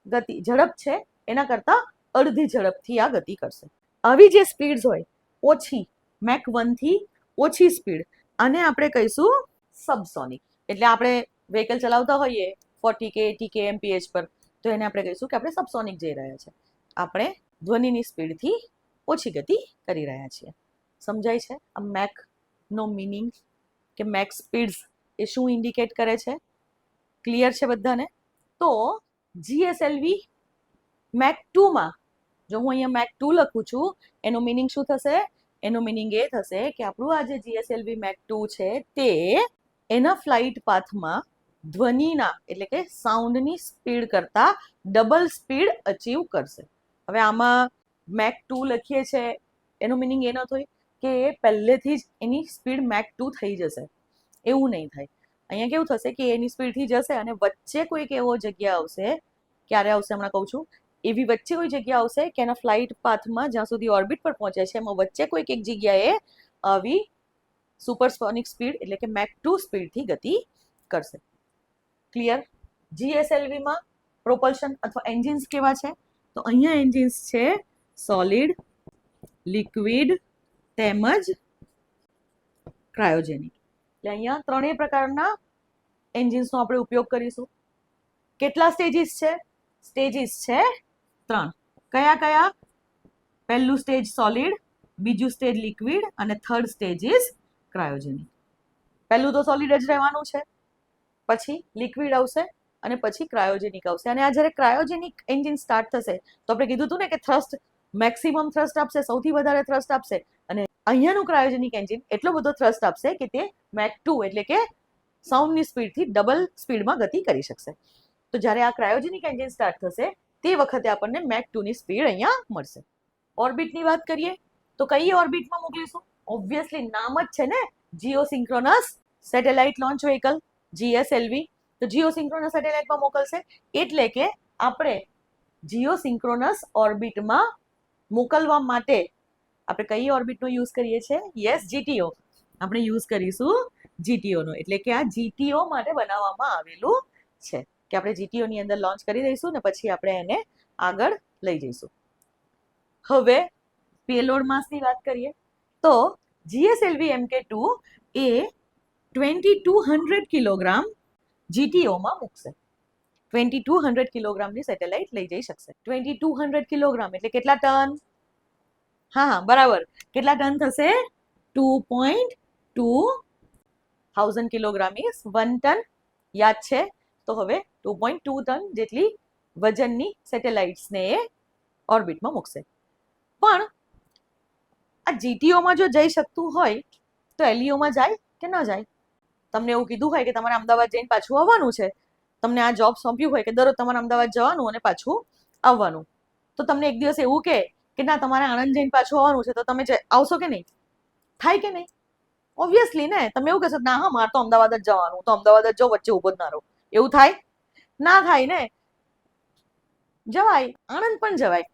ગતિ ઝડપ છે એના કરતા અડધી ઝડપથી આ ગતિ કરશે. આવી જે સ્પીડ્સ હોય ઓછી, મેક 1 થી ઓછી સ્પીડ, આને આપણે કહીશું સબસોનિક. એટલે આપણે વ્હીકલ ચલાવતા હોઈએ 40 કે 80 કે mph પર, તો એને આપણે કહીશું કે આપણે સબસોનિક જઈ રહ્યા છે. આપણે ધ્વનિની સ્પીડથી ઓછી ગતિ કરી રહ્યા છીએ. સમજાય છે આ મેક નો મિનિંગ કે મેક સ્પીડ્સ એ શું ઇન્ડિકેટ કરે છે? ક્લિયર છે બધાને? તો જીએસએલવી મેક 2માં જો હું અહીંયા મેક 2 લખું છું એનો મિનિંગ શું થશે? એનો મિનિંગ એ થશે કે આપણું આ જે જીએસએલવી મેક 2 છે તે એના ફ્લાઇટ પાથમાં ધ્વનિના એટલે કે સાઉન્ડની સ્પીડ કરતા ડબલ સ્પીડ અચીવ કરશે. હવે આમાં મેક 2 લખીએ છે એનો મિનિંગ એ ન થાય કે એ પહેલેથી જ એની સ્પીડ મેક 2 થઈ જશે, એવું નહીં થાય. અહીંયા કેવું થશે કે એની સ્પીડથી જશે અને વચ્ચે કોઈક એવો જગ્યા આવશે, ક્યારે આવશે હમણાં કહું છું, એવી વચ્ચે કોઈ જગ્યા આવશે કે એના ફ્લાઇટ પાથમાં જ્યાં સુધી ઓર્બિટ પર પહોંચે છે એમાં વચ્ચે કોઈક એક જગ્યાએ આવી સુપરસોનિક સ્પીડ એટલે કે મેક 2 સ્પીડથી ગતિ કરશે. ક્લિયર? જીએસએલવીમાં પ્રોપલ્શન અથવા એન્જિન્સ કેવા છે? તો અહીંયા એન્જિન્સ છે સોલિડ, લિક્વિડ તેમજ ક્રાયોજેનિક. એટલે અહીંયા ત્રણેય પ્રકારના એન્જિન્સનો આપણે ઉપયોગ કરીશું. કેટલા સ્ટેજીસ છે? સ્ટેજીસ છે 3. કયા કયા? પહેલું સ્ટેજ સોલિડ, બીજું સ્ટેજ લિક્વિડ અને થર્ડ સ્ટેજ ઇઝ ક્રાયોજેનિક. પહેલું તો સોલિડ જ રહેવાનું છે, પછી લિક્વિડ આવશે અને પછી ક્રાયોજેનિક આવશે. અને આ જ્યારે ક્રાયોજેનિક એન્જિન સ્ટાર્ટ થશે તો આપણે કીધું હતું ને કે થ્રસ્ટ મેક્સિમમ થ્રસ્ટ આપશે, સૌથી વધારે થ્રસ્ટ આપશે. અને અહીંયાનું ક્રાયોજેનિક એન્જિન એટલો બધો થ્રસ્ટ આપશે કે તે મેક 2 એટલે કે સાઉન્ડની સ્પીડથી ડબલ સ્પીડમાં ગતિ કરી શકશે. તો જ્યારે આ ક્રાયોજેનિક એન્જિન સ્ટાર્ટ થશે તે વખતે આપણને મેક 2 ની સ્પીડ અહીંયા મળશે. ઓર્બિટની વાત કરીએ તો કઈ ઓર્બિટમાં મોકલીશું? ઓબ્વિયસલી નામ જ છે ને, જીઓસિન્ક્રોનસ સેટેલાઇટ લોન્ચ વ્હીકલ જીએસએલવી. તો જીઓસિન્ક્રોનસ સેટેલાઇટમાં મોકલશે એટલે કે આપણે જીઓસિન્ક્રોનસ ઓર્બિટમાં મોકલવા માટે આપણે કઈ ઓર્બિટનો યુઝ કરીએ છીએ? યસ, જીટીઓ. આપણે યુઝ કરીશું જીટીઓનો. એટલે કે આ જીટીઓ માટે બનાવવામાં આવેલું છે કે આપણે જીટીઓની અંદર લોન્ચ કરી દઈશું ને પછી આપણે એને આગળ લઈ જઈશું. હવે પેલોડ માસની વાત કરીએ તો જીએસએલવી MK2 એ 2200 કિલોગ્રામ જીટીઓમાં મૂકશે. 2200 કિલોગ્રામની સેટેલાઇટ લઈ જઈ શકશે. 2200 કિલોગ્રામ એટલે કેટલા ટન? હા, બરાબર. કેટલા ટન થશે? 2.2 થાઉઝન્ડ કિલોગ્રામ ઇઝ 1 ટન. યાદ છે? તો હવે 2.2 ટન જેટલી વજનની સેટેલાઇટ્સને એ ઓર્બિટમાં મૂકશે. પણ આ જીટીઓમાં જો જઈ શકતું હોય તો એલઈઓમાં જાય કે ન જાય? તમને એવું કીધું હોય કે તમારે અમદાવાદ જઈને પાછું આવવાનું છે, તમને આ જોબ સોંપ્યું હોય કે દરરોજ તમારે અમદાવાદ જવાનું અને પાછું આવવાનું, તો તમને એક દિવસ એવું કે ના તમારે આણંદ જઈને પાછું આવવાનું છે, તો તમે આવશો કે નહીં? થાય કે નહીં? ઓબ્વિયસલી ને. તમે એવું કહેશો ના હા મારે તો અમદાવાદ જ જવાનું, તો અમદાવાદ જ જાઓ, વચ્ચે ઉભો જ ના રહો. એવું થાય? ના થાય ને. જવાય, આણંદ પણ જવાય.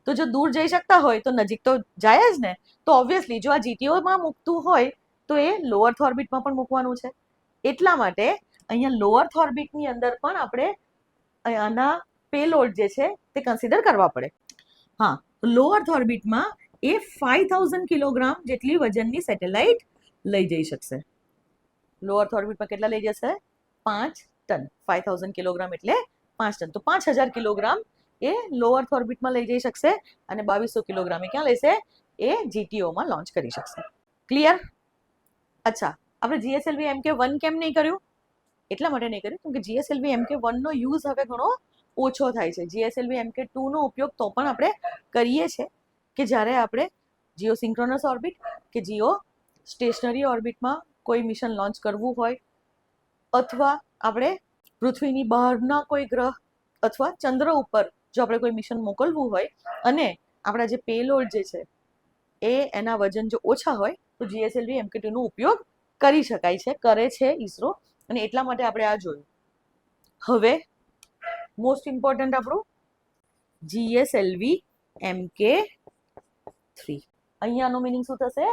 તો જો દૂર જઈ શકતા હોય તો નજીક તો જાય જ ને. તો ઓબ્વિયસલી જો આ જીટીઓમાં મૂકતું હોય તો એ લોઅર્થ ઓર્બિટમાં પણ મૂકવાનું છે. એટલા માટે અહીંયા લોઅર્થ ઓર્બિટની અંદર પણ આપણે આના પેલોડ જે છે તે કન્સિડર કરવા પડે. હા, લોઅર્થ ઓર્બિટમાં એ 5000 કિલોગ્રામ જેટલી વજનની સેટેલાઇટ લઈ જઈ શકશે. લોઅર્થ ઓર્બિટમાં કેટલા લઈ જશે? 5 ટન. 5000 કિલોગ્રામ એટલે 5 ટન. તો 5000 કિલોગ્રામ એ લોઅર્થ ઓર્બિટમાં લઈ જઈ શકશે અને 2200 કિલોગ્રામ એ ક્યાં લેશે? એ જીટીઓમાં લોન્ચ કરી શકશે. ક્લિયર? અચ્છા, આપણે જીએસએલવી MK1 કેમ નહીં કર્યું? એટલા માટે નહીં કર્યું કેમ કે જીએસએલવી MK1 નો યુઝ હવે ઘણો ઓછો થાય છે. જીએસએલવી MK2 નો ઉપયોગ તો પણ આપણે કરીએ છીએ કે જ્યારે આપણે જીઓસિન્ક્રોનસ ઓર્બિટ કે જીઓ સ્ટેશનરી ઓર્બિટમાં કોઈ મિશન લોન્ચ કરવું હોય અથવા આપણે પૃથ્વીની બહારના કોઈ ગ્રહ અથવા ચંદ્ર ઉપર જો આપણે કોઈ મિશન મોકલવું હોય અને આપણા જે પેલોડ જે છે એ એના વજન જો ઓછા હોય તો જીએસએલવી MK2 નો ઉપયોગ કરી શકાય છે, કરે છે ઈસરો. અને એટલા માટે આપણે આ જોયું. હવે મોસ્ટ ઇમ્પોર્ટન્ટ આપણું જીએસએલવી MK3. અહીંયાનો મિનિંગ શું થશે?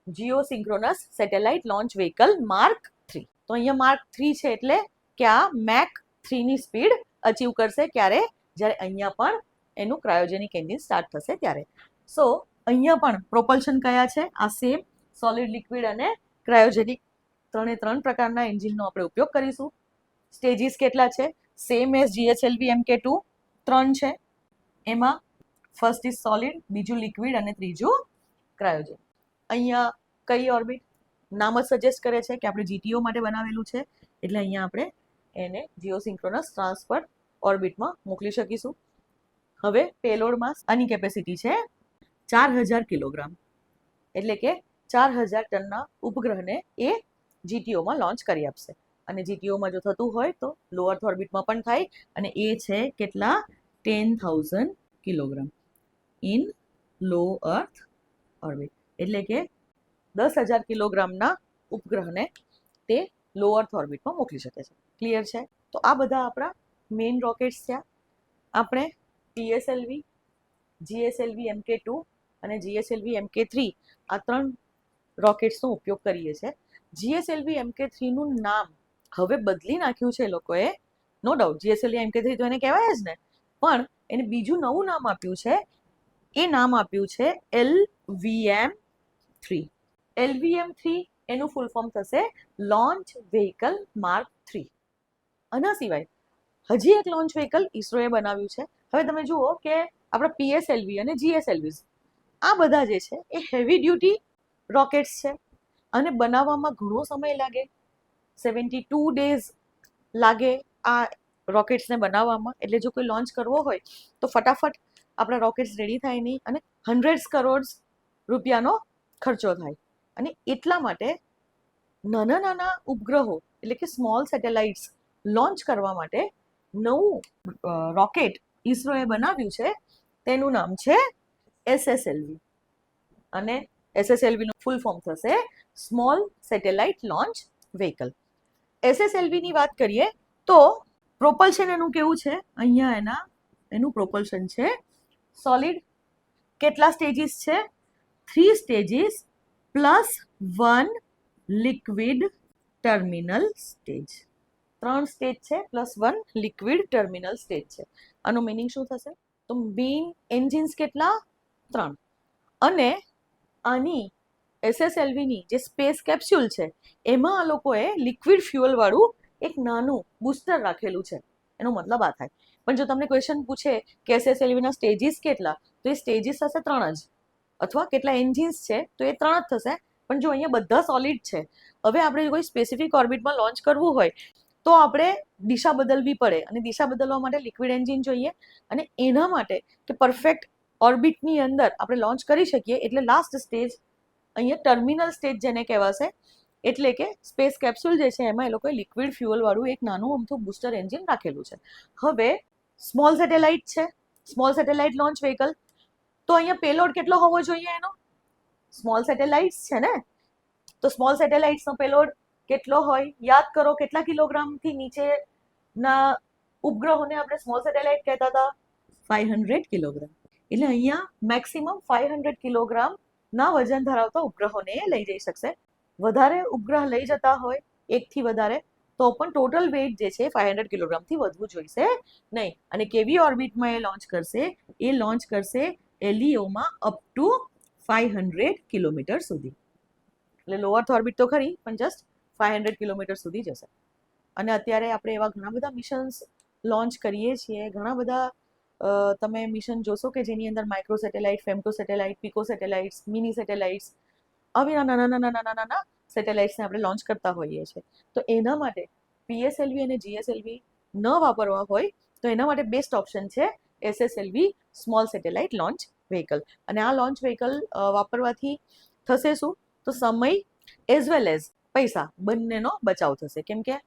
જીઓસિન્ક્રોનસ સેટેલાઇટ લોન્ચ વ્હીકલ માર્ક 3. તો અહીંયા માર્ક 3 છે એટલે કે આ મેક 3 ની સ્પીડ અચીવ કરશે. ક્યારે? જ્યારે અહીંયા પણ એનું ક્રાયોજેનિક એન્જિન સ્ટાર્ટ થશે ત્યારે. સો અહીંયા પણ પ્રોપલ્શન કયા છે? આ સેમ સોલિડ, લિક્વિડ અને ક્રાયોજેનિક ત્રણ પ્રકારના એન્જિનનો આપણે ઉપયોગ કરીશું. સ્ટેજીસ કેટલા છે? સેમ એઝ જીએસએલવી MK2 3 છે. એમાં ફર્સ્ટ ઇઝ સોલિડ, બીજું લિક્વિડ અને ત્રીજું ક્રાયોજેનિક. અહીંયા કઈ ઓર્બિટ? નામ જ સજેસ્ટ કરે છે કે આપણે જીટીઓ માટે બનાવેલું છે એટલે અહીંયા આપણે એને જીઓસિન્ક્રોનસ ટ્રાન્સફર ઓર્બિટમાં મોકલી શકીશું. હવે પેલોડ માસ આની કેપેસિટી છે 4000 કિલોગ્રામ એટલે કે 4000 ટનના ઉપગ્રહને એ જીટીઓમાં લોન્ચ કરી આપશે. અને જીટીઓમાં જો થતું હોય તો લોઅર્થ ઓર્બિટમાં પણ થાય અને એ છે કેટલા? 10000 kilogram in low earth orbit, એટલે કે 10,000 કિલોગ્રામના ઉપગ્રહને તે લો અર્થ ઓર્બિટમાં મોકલી શકે છે. ક્લિયર છે? તો આ બધા આપણા મેઇન રોકેટ્સ થયા. આપણે PSLV, GSLV MK2 અને GSLV MK3 આ 3 રોકેટ્સનો ઉપયોગ કરીએ છીએ. GSLV MK3 નું નામ હવે બદલી નાખ્યું છે લોકોએ, નો ડાઉટ GSLV MK3 તો એને કહેવાય જ ને, પણ એને બીજું નવું નામ આપ્યું છે. એ નામ આપ્યું છે LVM-3. LVM-3 એનું ફૂલ ફોર્મ થશે લોન્ચ વ્હીકલ માર્ક 3. આના સિવાય હજી એક લોન્ચ વ્હીકલ ઈસરોએ બનાવ્યું છે. હવે તમે જુઓ કે આપણા PSLV અને GSLVs આ બધા જે છે એ હેવી ડ્યુટી રોકેટ્સ છે અને બનાવવામાં ઘણો સમય લાગે, 72 ડેઝ લાગે આ રોકેટ્સને બનાવવામાં. એટલે જો કોઈ લોન્ચ કરવો હોય તો ફટાફટ આપણા રોકેટ્સ રેડી થાય નહીં અને હંડ્રેડ્સ કરોડ રૂપિયાનો ખર્ચો થાય. અને એટલા માટે નાના નાના ઉપગ્રહો એટલે કે સ્મોલ સેટેલાઇટ્સ લોન્ચ કરવા માટે નવું રોકેટ ઈસરોએ બનાવ્યું છે. તેનું નામ છે SSLV અને SSLV નું ફૂલ ફોર્મ થશે small satellite launch vehicle. SSLV ની વાત કરીએ તો પ્રોપલ્શન એનું કેવું છે, અહીંયા એનું પ્રોપલ્શન છે સોલિડ. કેટલા સ્ટેજીસ છે? 3 stages plus 1 liquid terminal stage. 3 stage છે પ્લસ 1 લિક્વિડ ટર્મિનલ સ્ટેજ છે. આનું મિનિંગ શું થશે? તો મેઇન એન્જિન્સ કેટલા? 3. અને આની SSLV ની જે સ્પેસ કેપ્સ્યુલ છે એમાં આ લોકોએ લિક્વિડ ફ્યુઅલ વાળું એક નાનું બૂસ્ટર રાખેલું છે. એનો મતલબ આ થાય. પણ જો તમને ક્વેશ્ચન પૂછે કે SSLV ના સ્ટેજીસ કેટલા, તો એ સ્ટેજીસ થશે 3 જ, અથવા કેટલા એન્જિન્સ છે તો એ 3 જ થશે. પણ જો અહીંયા બધા સોલિડ છે, હવે આપણે કોઈ સ્પેસિફિક ઓર્બિટમાં લોન્ચ કરવું હોય તો આપણે દિશા બદલવી પડે અને દિશા બદલવા માટે લિક્વિડ એન્જિન જોઈએ. અને એના માટે કે પરફેક્ટ ઓર્બિટની અંદર આપણે લોન્ચ કરી શકીએ એટલે લાસ્ટ સ્ટેજ અહીંયા ટર્મિનલ સ્ટેજ જેને કહેવાશે, એટલે કે સ્પેસ કેપ્સ્યુલ જે છે એમાં એ લોકોએ લિક્વિડ ફ્યુઅલ વાળું એક નાનું અમથું બૂસ્ટર એન્જિન રાખેલું છે. હવે સ્મોલ સેટેલાઇટ છે, સ્મોલ સેટેલાઇટ લોન્ચ વ્હીકલ, તો અહીંયા પેલોડ કેટલો હોવો જોઈએ એનો? સ્મોલ સેટેલાઇટ્સ છે ને, તો સ્મોલ સેટેલાઇટ્સનો પેલોડ કેટલો હોય? યાદ કરો, કેટલા કિલોગ્રામથી નીચેના ઉપગ્રહોને આપણે સ્મોલ સેટેલાઇટ કહેતા હતા? 500 કિલોગ્રામ. એટલે અહીંયા મેક્સિમમ 500 કિલોગ્રામ ના વજન ધરાવતા ઉપગ્રહોને લઈ જઈ શકશે. વધારે ઉપગ્રહ લઈ જતા હોય એકથી વધારે તો પણ ટોટલ વેઇટ જે છે 500 કિલોગ્રામથી વધવું જોઈશે નહીં. અને કેવી ઓર્બિટમાં એ લોન્ચ કરશે? એ લોન્ચ કરશે LEOમાં અપ ટુ 500 કિલોમીટર સુધી. એટલે લો અર્થ ઓર્બિટ તો ખરી, પણ જસ્ટ 500 કિલોમીટર સુધી જશે. અને અત્યારે આપણે એવા ઘણા બધા મિશન્સ લોન્ચ કરીએ છીએ. ઘણા બધા તમે મિશન જોશો કે જેની અંદર micro satellite, femto satellite, pico satellites, mini satellites, આવી નાના સેટેલાઇટ્સને આપણે લોન્ચ કરતા હોઈએ છીએ. તો એના માટે PSLV અને GSLV ન વાપરવા હોય તો એના માટે બેસ્ટ ઓપ્શન છે SSLV small satellite launch vehicle. અને આ લોન્ચ વ્હીકલ વાપરવાથી થશે શું? તો સમય એઝ વેલ એઝ પૈસા બંનેનો બચાવ થશે. કેમ કે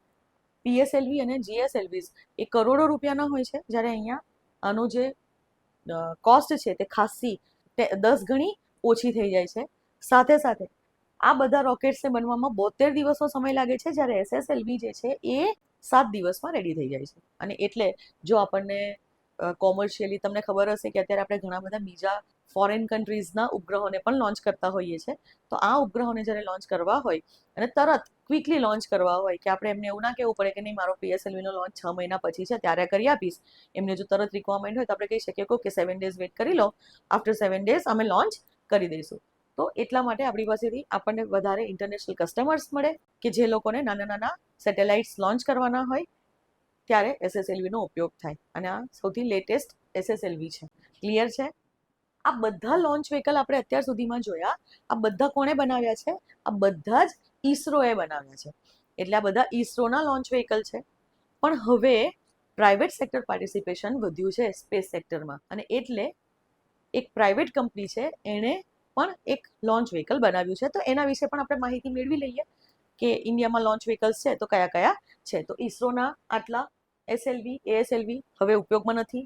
PSLV અને GSLVs એ કરોડો રૂપિયાના હોય છે, જ્યારે અહીંયા આનો જે કોસ્ટ છે તે ખાસી 10 ગણી ઓછી થઈ જાય છે. સાથે સાથે આ બધા રોકેટ્સને બનવામાં 72 દિવસનો સમય લાગે છે, જ્યારે SSLV જે છે એ 7 દિવસમાં રેડી થઈ જાય છે. અને એટલે જો આપણને કોમર્શિયલી, તમને ખબર હશે કે અત્યારે આપણે ઘણા બધા બીજા ફોરેન કન્ટ્રીઝના ઉપગ્રહોને પણ લોન્ચ કરતા હોઈએ છીએ. તો આ ઉપગ્રહોને જ્યારે લોન્ચ કરવા હોય અને તરત ક્વિકલી લોન્ચ કરવા હોય કે આપણે એમને એવું ના કહેવું પડે કે નહીં મારો PSLVનો લોન્ચ 6 મહિના પછી છે ત્યારે કરી આપીશ. એમને જો તરત રિક્વાયરમેન્ટ હોય તો આપણે કહી શકીએ કે 7 ડેઝ વેઇટ કરી લો, આફ્ટર 7 ડેઝ અમે લોન્ચ કરી દઈશું. તો એટલા માટે આપણી પાસેથી આપણને વધારે ઇન્ટરનેશનલ કસ્ટમર્સ મળે કે જે લોકોને નાના નાના સેટેલાઇટ્સ લોન્ચ કરવાના હોય ત્યારે SSLVનો ઉપયોગ થાય. અને આ સૌથી લેટેસ્ટ SSLV છે. ક્લિયર છે? આ બધા લોન્ચ વ્હીકલ આપણે અત્યાર સુધીમાં જોયા, આ બધા કોણે બનાવ્યા છે? આ બધા જ ઈસરોએ બનાવ્યા છે. એટલે આ બધા ઈસરોના લોન્ચ વ્હીકલ છે. પણ હવે પ્રાઇવેટ સેક્ટર પાર્ટિસિપેશન વધ્યું છે સ્પેસ સેક્ટરમાં, અને એટલે એક પ્રાઇવેટ કંપની છે એણે પણ એક લોન્ચ વ્હીકલ બનાવ્યું છે. તો એના વિશે પણ આપણે માહિતી મેળવી લઈએ કે ઇન્ડિયામાં લોન્ચ વ્હીકલ્સ છે તો કયા કયા છે. તો ઈસરોના આટલા SLV, ASLV હવે ઉપયોગમાં નથી.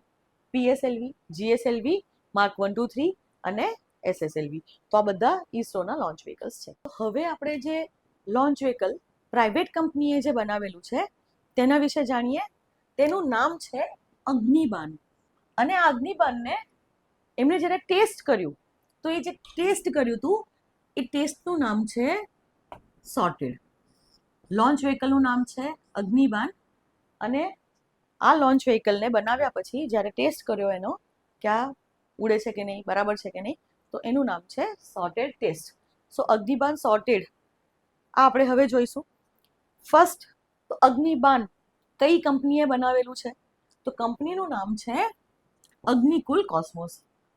PSLV, GSLV Mark 1, 2, 3 અને SSLV. તો આ બધા ઇસરોના લોન્ચ વ્હીકલ્સ છે. હવે આપણે જે લોન્ચ વ્હીકલ પ્રાઇવેટ કંપનીએ જે બનાવેલું છે તેના વિશે જાણીએ. તેનું નામ છે અગ્નિબાન. અને આ અગ્નિબાનને એમણે જ્યારે ટેસ્ટ કર્યું તો એ જે ટેસ્ટ કર્યું હતું એ ટેસ્ટનું નામ છે સોર્ટેડ. લોન્ચ વ્હીકલનું નામ છે અગ્નિબાન. અને આ લોન્ચ વ્હીકલને બનાવ્યા પછી જ્યારે ટેસ્ટ કર્યો એનો કે આ ઉડે છે કે નહીં, બરાબર છે કે નહીં, તો એનું નામ છે સોર્ટેડ ટેસ્ટ. સો અગ્નિબાન સોર્ટેડ આ આપણે હવે જોઈશું. ફર્સ્ટ તો અગ્નિબાન કઈ કંપનીએ બનાવેલું છે? તો કંપનીનું નામ છે અગ્નિકુલ કોસ્મોસ.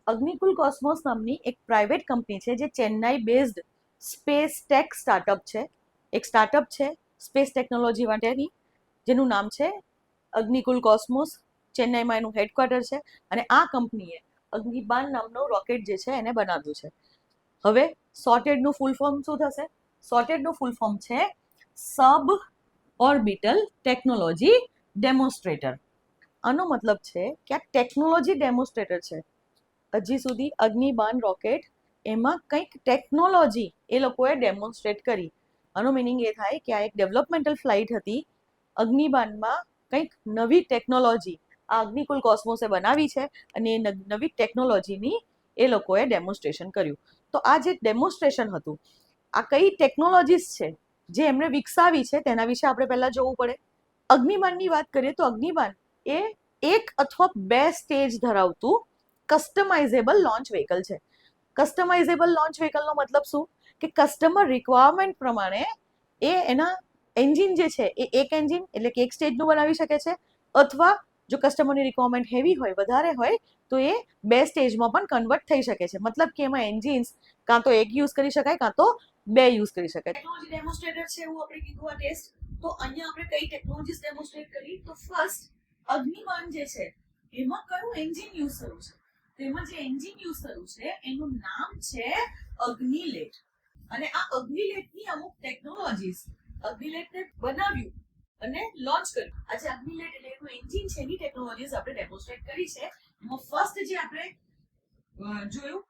અગ્નિકુલ કોસ્મોસ નામની એક પ્રાઇવેટ કંપની છે જે Chennai based space tech startup છે. એક સ્ટાર્ટઅપ છે સ્પેસ ટેકનોલોજી માટેની જેનું નામ છે અગ્નિકુલ કોસ્મોસ. ચેન્નાઈમાં એનું હેડક્વાર્ટર છે અને આ કંપનીએ અગ્નિબાન નામનો રોકેટ જે છે એને બનાવ્યું છે. હવે સોર્ટેડનું ફૂલ ફોર્મ શું થશે? સોર્ટેડનું ફૂલ ફોર્મ છે સબ ઓર્બિટલ ટેકનોલોજી ડેમોન્સ્ટ્રેટર. આનો મતલબ છે કે આ ટેકનોલોજી ડેમોન્સ્ટ્રેટર છે. હજી સુધી અગ્નિબાન રોકેટ એમાં કંઈક ટેકનોલોજી એ લોકોએ ડેમોન્સ્ટ્રેટ કરી. આનો મિનિંગ એ થાય કે આ એક ડેવલપમેન્ટલ ફ્લાઇટ હતી. અગ્નિબાનમાં કંઈક નવી ટેકનોલોજી આ અગ્નિકુલ કોસ્મોસે બનાવી છે અને એ નવી ટેકનોલોજીની એ લોકોએ ડેમોન્સ્ટ્રેશન કર્યું. તો આ જે ડેમોન્સ્ટ્રેશન હતું આ કઈ ટેકનોલોજીસ છે જે એમણે વિકસાવી છે તેના વિશે આપણે પહેલા જોવું પડે. અગ્નિબાનની વાત કરીએ તો અગ્નિબાન એ એક અથવા બે સ્ટેજ ધરાવતું કસ્ટમાઇઝેબલ લોન્ચ વ્હીકલ છે. કસ્ટમાઇઝેબલ લોન્ચ વ્હીકલનો મતલબ શું? કે કસ્ટમર રિક્વાયરમેન્ટ પ્રમાણે એ એના એન્જિન જે છે એ એક એન્જિન એટલે કે એક સ્ટેજનું બનાવી શકે છે, અથવા જો કસ્ટમરની રિક્વાયરમેન્ટ હેવી હોય, વધારે હોય, તો એ બે સ્ટેજમાં પણ કન્વર્ટ થઈ શકે છે. મતલબ કે એમાં એન્જિન્સ કાં તો એક યુઝ કરી શકાય કાં તો બે યુઝ કરી શકાય. ટેકનોલોજી ડેમોન્સ્ટ્રેટર છે એવું આપણે કીધું આ ટેસ્ટ. તો અહીંયા આપણે કઈ ટેકનોલોજીસ ડેમોન્સ્ટ્રેટ કરી? તો ફર્સ્ટ અગ્નિબાન જે છે એમાં કયું એન્જિન યુઝ થયું છે? તેમાં જે એન્જિન યુઝ થયું છે એનું નામ છે અગ્નિલેટ. અને આ અગ્નિલેટની અમુક ટેકનોલોજીસ અગ્નિલેટને બનાવ્યું અને લોન્ચ કર્યું. આ જે અગ્નિલેટ એટલે એનું એન્જિન છે એની ટેકનોલોજીસ આપણે ડેમોન્સ્ટ્રેટ કરી છે. એમાં ફર્સ્ટ જે આપણે જોયું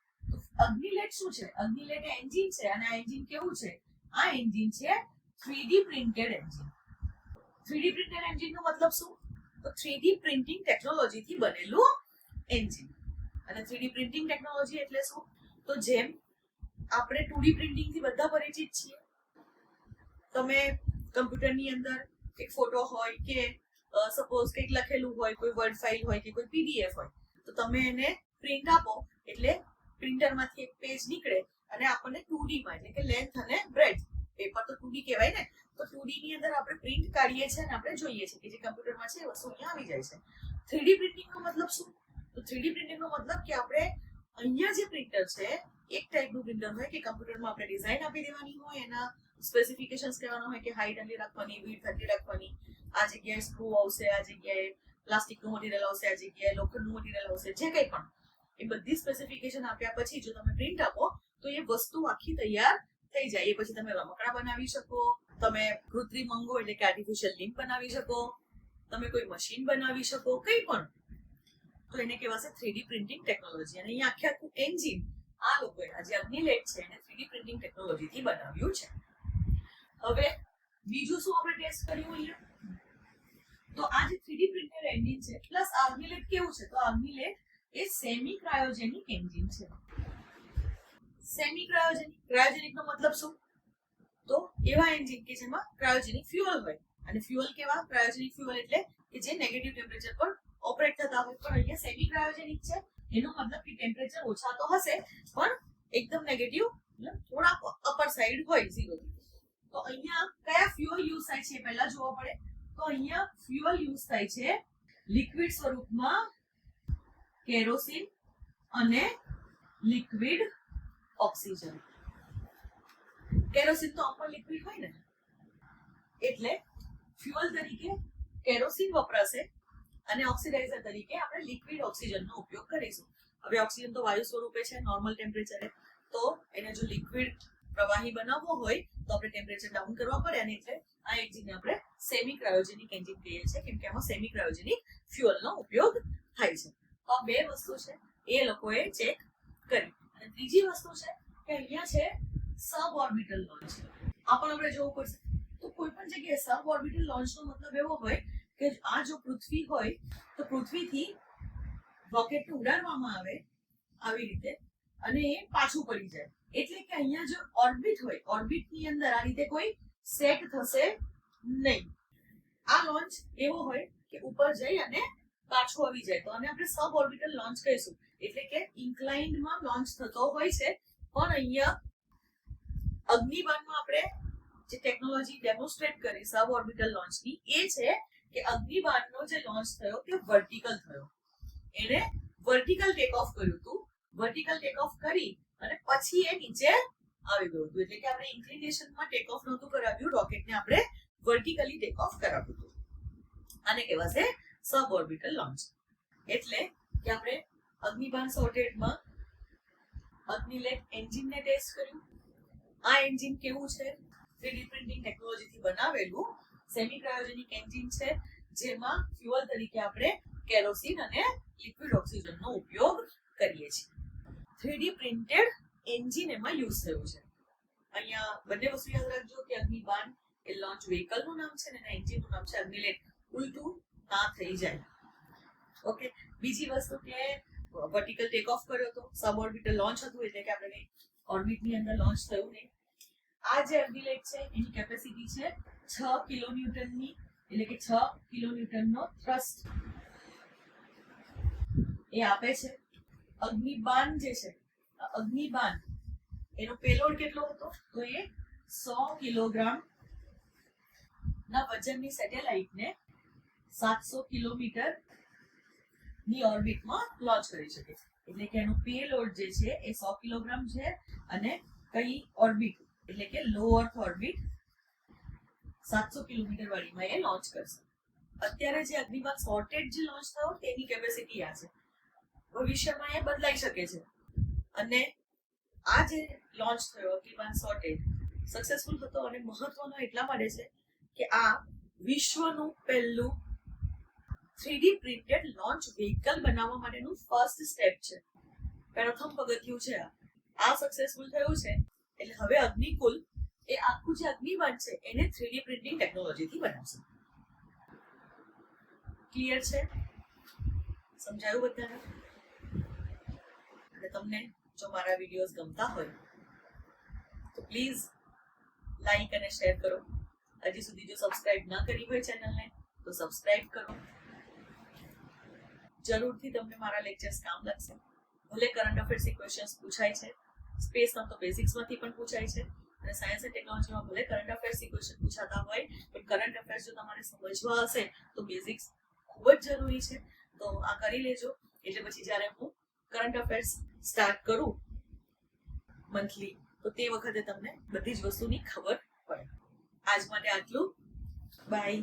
અગ્નિલેટ શું છે? અગ્નિલેટ એન્જિન છે અને આ એન્જિન કેવું છે? આ એન્જિન છે 3D printed engine. 3D printed એન્જિનનો મતલબ શું? તો 3D પ્રિન્ટિંગ ટેકનોલોજીથી બનેલું એન્જિન. અને 3D પ્રિન્ટિંગ ટેકનોલોજી એટલે શું? તો જેમ આપણે 2D પ્રિન્ટિંગ થી બધા પરિચિત છીએ. તમે કમ્પ્યુટરની અંદર એક ફોટો હોય કે સપોઝ કંઈક લખેલું હોય, કોઈ વર્ડ ફાઇલ હોય કે કોઈ PDF હોય, તો તમે એને પ્રિન્ટ આપો એટલે પ્રિન્ટરમાંથી એક પેજ નીકળે અને આપણને 2D માં એટલે કે લેન્થ અને બ્રેડથ, પેપર તો 2D કહેવાય ને, તો 2D ની અંદર આપણે પ્રિન્ટ કાઢીએ છીએ અને આપણે જોઈએ છીએ કે જે કમ્પ્યુટરમાં છે એ વસ્તુ અહીંયા આવી જાય છે. 3D પ્રિન્ટિંગનો મતલબ શું? તો 3D પ્રિન્ટિંગનો મતલબ કે આપણે અહીંયા જે પ્રિન્ટર છે એક ટાઈપનું પ્રિન્ટર હોય કે કમ્પ્યુટરમાં આપણે ડિઝાઇન આપી દેવાની હોય, એના સ્પેસિફિકેશન્સ કહેવાના હોય કે હાઈટ આટલી રાખવાની, વિડ્થ આટલી રાખવાની, આ જગ્યાએ સ્ક્રૂ આવશે, આ જગ્યાએ પ્લાસ્ટિકનું મટીરિયલ આવશે, આ જગ્યાએ લોખંડનું મટીરિયલ આવશે, જે કંઈ પણ એ બધી સ્પેસિફિકેશન આપ્યા પછી જો તમે પ્રિન્ટ આપો તો એ વસ્તુ આખી તૈયાર થઈ જાય. એ પછી તમે રમકડા બનાવી શકો, તમે કૃત્રિમ અંગો એટલે કે આર્ટિફિશિયલ લિમ્બ બનાવી શકો, તમે કોઈ મશીન બનાવી શકો, કંઈ પણ. તો એને કહેવાશે 3D પ્રિન્ટિંગ ટેકનોલોજી. અને અહીંયા આખે આખું એન્જિન આ લોકોએ આ જે અગ્નિલેટ છે એને 3D પ્રિન્ટિંગ ટેકનોલોજીથી બનાવ્યું છે. હવે બીજું શું આપણે ટેસ્ટ કર્યું અહીંયા? તો આ જે 3D પ્રિન્ટેડ એન્જિન છે પ્લસ આ અગ્નિલેટ કેવું છે? તો અગ્નિલેટ એ સેમી ક્રાયોજેનિક એન્જિન છે. સેમી ક્રાયોજેનિક, ક્રાયોજેનિકનો મતલબ શું? તો એવા એન્જિન કે જેમાં ક્રાયોજેનિક ફ્યુઅલ હોય. અને ફ્યુઅલ કેવા? ક્રાયોજેનિક ફ્યુઅલ એટલે કે જે નેગેટિવ ટેમ્પરેચર પર ઓપરેટ થતા હોય. પણ અહીંયા સેમી ક્રાયોજેનિક છે એનો મતલબ કે ટેમ્પરેચર ઓછા તો હશે પણ એકદમ નેગેટિવ થોડા અપર સાઈડ હોય 0 થી. તો અહીંયા કયા ફ્યુઅલ યુઝ થાય છે પહેલા જોવા પડે. તો અહીંયા ફ્યુઅલ યુઝ થાય છે લિક્વિડ સ્વરૂપમાં કેરોસીન અને લિક્વિડ ઓક્સિજન. કેરોસીન તો આમ લિક્વિડ હોય ને, એટલે ફ્યુઅલ તરીકે કેરોસીન વપરાશે અને ઓક્સિડાઇઝર તરીકે આપણે લિક્વિડ ઓક્સિજનનો ઉપયોગ કરીશું. હવે ઓક્સિજન તો વાયુ સ્વરૂપે છે નોર્મલ ટેમ્પરેચરે, તો એને જો લિક્વિડ પ્રવાહી બનાવવો હોય તો આપણે ટેમ્પરેચર ડાઉન કરવા પડે. અને એટલે આ એન્જિનને આપણે સેમી ક્રાયોજેનિક એન્જિન કહીએ છીએ કેમ કે આમાં સેમી ક્રાયોજેનિક ફ્યુઅલનો ઉપયોગ થાય છે. તો આ બે વસ્તુ છે એ લોકોએ ચેક કરી. અને ત્રીજી વસ્તુ છે કે અહીંયા છે સબ ઓર્બિટલ લોન્ચ. આ પણ આપણે જોવું પડશે. તો કોઈ પણ જગ્યાએ સબ ઓર્બિટલ લોન્ચનો મતલબ એવો હોય કે આ જો પૃથ્વી હોય તો પૃથ્વીથી રોકેટને ઉડાડવામાં આવે આવી રીતે અને એ પાછું પડી જાય. એટલે કે અહીંયા જો ઓર્બિટ હોય, ઓર્બિટની અંદર આ રીતે કોઈ સેટ થશે નહીં. આ લોન્ચ એવો હોય કે ઉપર જઈ અને પાછું આવી જાય, તો આને આપણે સબ ઓર્બિટલ લોન્ચ કહીશું. એટલે કે ઇન્ક્લાઇન્ડમાં લોન્ચ થતો હોય છે. પણ અહીંયા અગ્નિબાણમાં આપણે જે ટેકનોલોજી ડેમોન્સ્ટ્રેટ કરી સબ ઓર્બિટલ લોન્ચની એ છે કે અગ્નિબાણનો જે લોન્ચ થયો તે વર્ટિકલ થયો. એને વર્ટિકલ ટેક ઓફ કર્યું હતું. વર્ટિકલ ટેક ઓફ કરી અને પછી એ નીચે આવી ગયું હતું. એટલે કે આપણે ઇન્ક્લિનેશનમાં ટેક ઓફ નહોતું કરાવ્યું, રોકેટને આપણે વર્ટિકલી ટેક ઓફ કરાવ્યું હતું. આને કહેવાશે સબ ઓર્બિટલ લોન્ચ. એટલે કે આપણે અગ્નિબાણ સોર્ટેડમાં અગ્નિલેટ એન્જિનને ટેસ્ટ કર્યું. આ એન્જિન કેવું છે? 3D પ્રિન્ટિંગ ટેકનોલોજીથી બનાવેલું સેમી ક્રાયોજેનિક એન્જિન છે, જેમાં ફ્યુઅલ તરીકે આપણે કેરોસીન અને લિક્વિડ ઓક્સિજનનો ઉપયોગ કરીએ છીએ. 3D પ્રિન્ટેડ એન્જિન એમાં યુઝ થયું છે. અહીંયા બંને વસ્તુ યાદ રાખજો કે અગ્નિબાણ એ લોન્ચ વ્હીકલનું નામ છે અને એના એન્જિનનું નામ છે અગ્નિલેટ. ઉલટું ના થઈ જાય. ઓકે. બીજી વસ્તુ કે વર્ટિકલ ટેક ઓફ કર્યો હતો, સબ ઓર્બિટલ લોન્ચ હતું, એટલે કે આપણે ઓર્બિટની અંદર લોન્ચ થયું નહીં. આ જે અગ્નિલેટ છે એની કેપેસિટી છે 6 કિલોન્યુટનની, એટલે કે 6 કિલોન્યુટનનો થ્રસ્ટ એ આપે છે. અગ્નિબાણ જે છે, અગ્નિબાણ એનો પેલોડ કેટલો હતો? તો એ 100 કિલોગ્રામ ના વજનની સેટેલાઇટને 700 કિલોમીટર ની ઓર્બિટમાં લોન્ચ કરી શકે છે. એટલે કે એનું પેલોડ જે છે એ 100 કિલોગ્રામ છે અને કઈ ઓર્બિટ એટલે કે લો અર્થ ઓર્બિટ 700 કિલોમીટર વાળીમાં એ લોન્ચ કરશે. અત્યારે જે અગ્નિબાણ સોર્ટેડ જે લોન્ચ થયો તેની કેપેસિટી આ છે. ભવિષ્યમાં એ બદલાઈ શકે છે. અને આ જે લોન્ચ થયો અગ્નિબાણ સોર્ટેડ સક્સેસફુલ હતો અને મહત્વનો એટલા માટે છે કે આ વિશ્વનું પહેલું 3D પ્રિન્ટેડ લોન્ચ વ્હીકલ બનાવવા માટેનું ફર્સ્ટ સ્ટેપ છે. પ્રથમ પગથિયું છે. આ સક્સેસફુલ થયું છે એટલે હવે અગ્નિકુલ એ આખું જે અગ્નિબાણ છે એને 3D પ્રિન્ટિંગ ટેકનોલોજીથી બનાવશે. ક્લિયર છે? સમજાયું બધાને? અને તમને જો મારા વિડીયોઝ ગમતા હોય તો પ્લીઝ લાઈક અને શેર કરો. હજી સુધી જો સબસ્ક્રાઇબ ના કરી હોય ચેનલને તો સબસ્ક્રાઇબ કરો. જરૂરથી તમને મારા લેક્ચર્સ કામ લાગશે. ભલે કરંટ અફેર્સથી ક્વેશ્ચન્સ પૂછાય છે, સ્પેસમાં તો બેઝિક્સમાંથી પણ પૂછાય છે, અને સાયન્સ એન્ડ ટેકનોલોજીમાં ભલે કરંટ અફેર્સથી ક્વેશ્ચન પૂછાતા હોય પણ કરંટ અફેર્સ જો તમારે સમજવા હશે તો બેઝિક્સ ખૂબ જ જરૂરી છે. તો આ કરી લેજો. એટલે પછી જ્યારે હું કરંટ અફેર્સ સ્ટાર્ટ કરું મંથલી તો તે વખતે તમને બધી જ વસ્તુની ખબર પડે. આજ માટે આટલું. બાય.